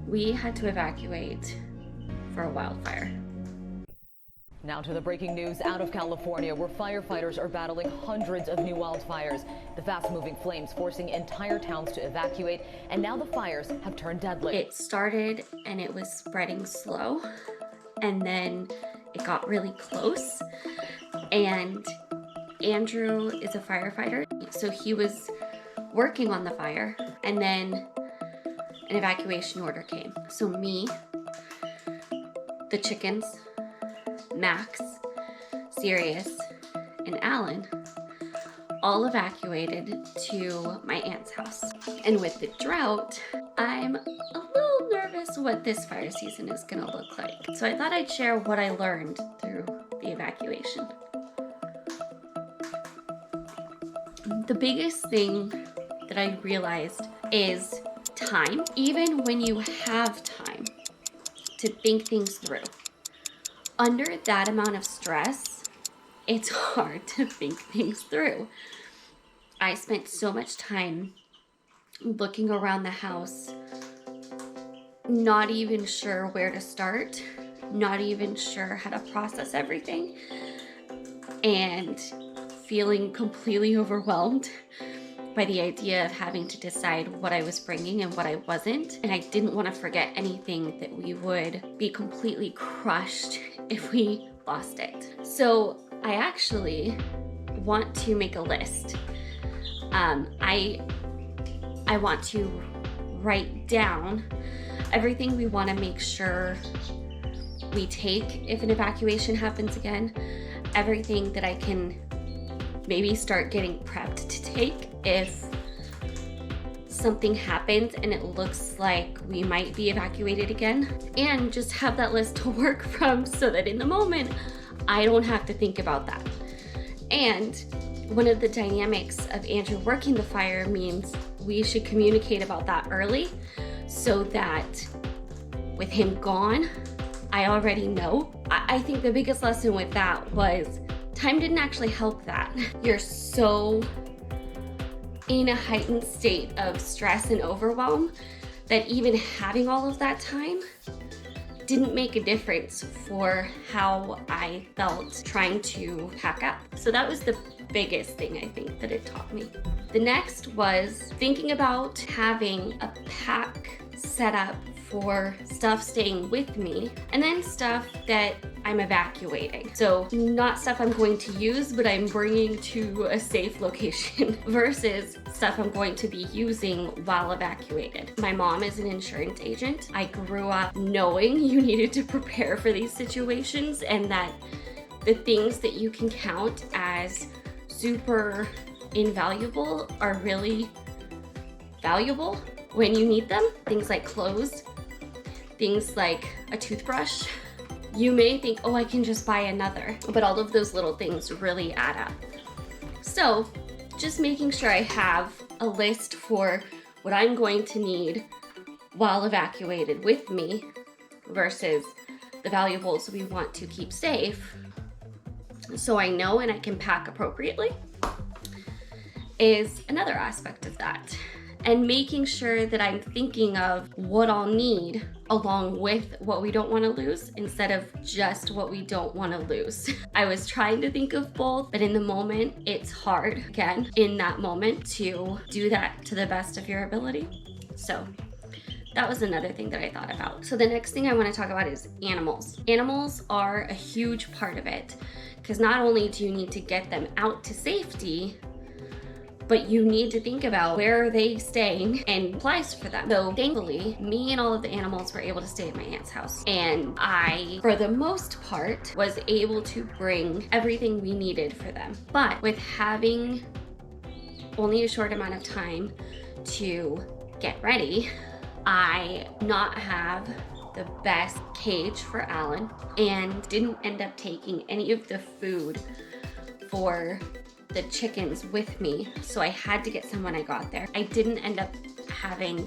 We had to evacuate for a wildfire. Now to the breaking news out of California, where firefighters are battling hundreds of new wildfires. The fast-moving flames forcing entire towns to evacuate, and now the fires have turned deadly. It started and it was spreading slow, and then it got really close. And Andrew is a firefighter, so he was working on the fire, and then an evacuation order came. So me, the chickens, Max, Sirius, and Alan all evacuated to my aunt's house. And with the drought, I'm a little nervous what this fire season is gonna look like. So I thought I'd share what I learned through the evacuation. The biggest thing that I realized is time. Even when you have time to think things through, under that amount of stress, it's hard to think things through. I spent so much time looking around the house, not even sure where to start, not even sure how to process everything, and feeling completely overwhelmed by the idea of having to decide what I was bringing and what I wasn't. And I didn't want to forget anything that we would be completely crushed if we lost it. So I actually want to make a list. I want to write down everything we want to make sure we take if an evacuation happens again, everything that I can maybe start getting prepped to take if something happens and it looks like we might be evacuated again, and just have that list to work from so that in the moment I don't have to think about that. And one of the dynamics of Andrew working the fire means we should communicate about that early so that with him gone, I already know. I think the biggest lesson with that was time didn't actually help that. You're so in a heightened state of stress and overwhelm that even having all of that time didn't make a difference for how I felt trying to pack up. So that was the biggest thing I think that it taught me. The next was thinking about having a pack set up for stuff staying with me, and then stuff that I'm evacuating. So not stuff I'm going to use, but I'm bringing to a safe location versus stuff I'm going to be using while evacuated. My mom is an insurance agent. I grew up knowing you needed to prepare for these situations, and that the things that you can count as super invaluable are really valuable when you need them. Things like clothes, things like a toothbrush. You may think, oh, I can just buy another, but all of those little things really add up. So just making sure I have a list for what I'm going to need while evacuated with me versus the valuables we want to keep safe, so I know and I can pack appropriately, is another aspect of that. And making sure that I'm thinking of what I'll need along with what we don't want to lose instead of just what we don't want to lose. I was trying to think of both, but in the moment, it's hard, again, in that moment to do that to the best of your ability. So that was another thing that I thought about. So the next thing I want to talk about is animals. Animals are a huge part of it, because not only do you need to get them out to safety, but you need to think about where are they staying and supplies for them. So thankfully, me and all of the animals were able to stay at my aunt's house. And I, for the most part, was able to bring everything we needed for them. But with having only a short amount of time to get ready, I not have the best cage for Alan and didn't end up taking any of the food for the chickens with me, so I had to get some when I got there. I didn't end up having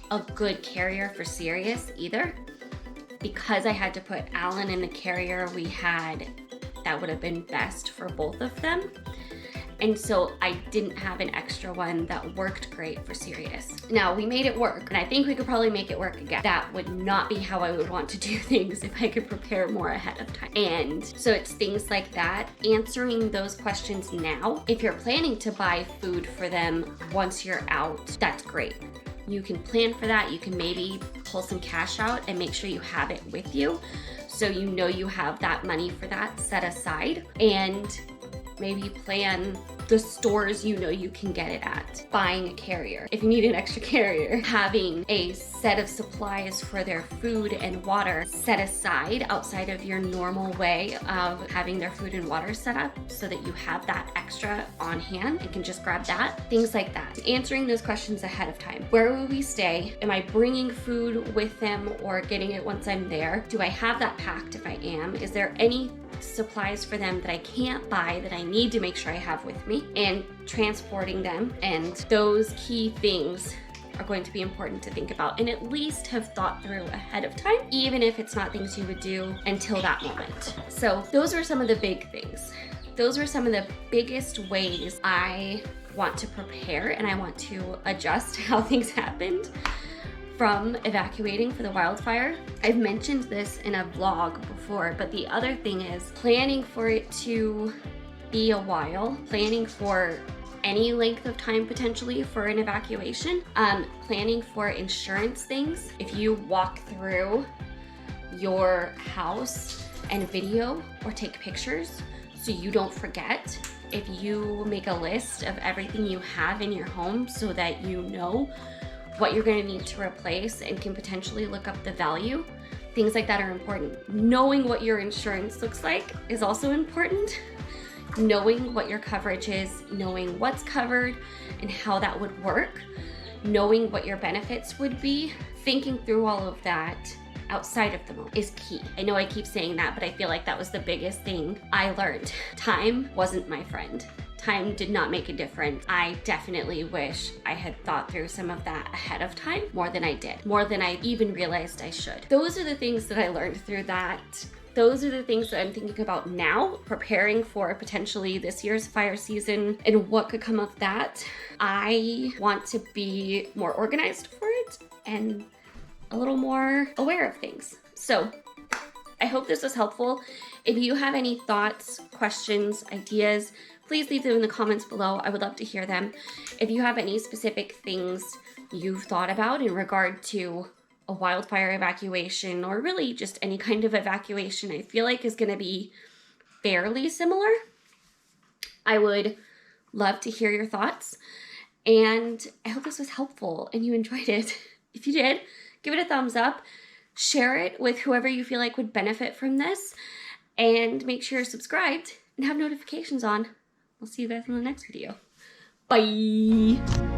a good carrier for Sirius either, because I had to put Alan in the carrier we had that would have been best for both of them. And so I didn't have an extra one that worked great for serious. Now, we made it work, and I think we could probably make it work again. That would not be how I would want to do things if I could prepare more ahead of time. And so it's things like that, answering those questions now. If you're planning to buy food for them once you're out, that's great. You can plan for that. You can maybe pull some cash out and make sure you have it with you, so you know you have that money for that set aside, and maybe plan the stores you know you can get it at. Buying a carrier, if you need an extra carrier. Having a set of supplies for their food and water set aside outside of your normal way of having their food and water set up, so that you have that extra on hand and can just grab that. Things like that. Answering those questions ahead of time. Where will we stay? Am I bringing food with them or getting it once I'm there? Do I have that packed if I am? Is there any supplies for them that I can't buy that I need to make sure I have with me? And transporting them, and those key things are going to be important to think about and at least have thought through ahead of time, even if it's not things you would do until that moment. So those are some of the big things. Those are some of the biggest ways I want to prepare, and I want to adjust how things happened from evacuating for the wildfire. I've mentioned this in a vlog before, but the other thing is planning for it to be a while, planning for any length of time potentially for an evacuation, planning for insurance things. If you walk through your house and video or take pictures so you don't forget, if you make a list of everything you have in your home so that you know what you're going to need to replace and can potentially look up the value, things like that are important. Knowing what your insurance looks like is also important. Knowing what your coverage is, knowing what's covered and how that would work, knowing what your benefits would be, thinking through all of that outside of the moment is key. I know I keep saying that, but I feel like that was the biggest thing I learned. Time wasn't my friend. Time did not make a difference. I definitely wish I had thought through some of that ahead of time more than I did, more than I even realized I should. Those are the things that I learned through that. Those are the things that I'm thinking about now, preparing for potentially this year's fire season and what could come of that. I want to be more organized for it and a little more aware of things. So I hope this was helpful. If you have any thoughts, questions, ideas, please leave them in the comments below. I would love to hear them. If you have any specific things you've thought about in regard to a wildfire evacuation, or really just any kind of evacuation I feel like is going to be fairly similar, I would love to hear your thoughts. And I hope this was helpful and you enjoyed it. If you did, give it a thumbs up, share it with whoever you feel like would benefit from this, and make sure you're subscribed and have notifications on. I'll see you guys in the next video. Bye!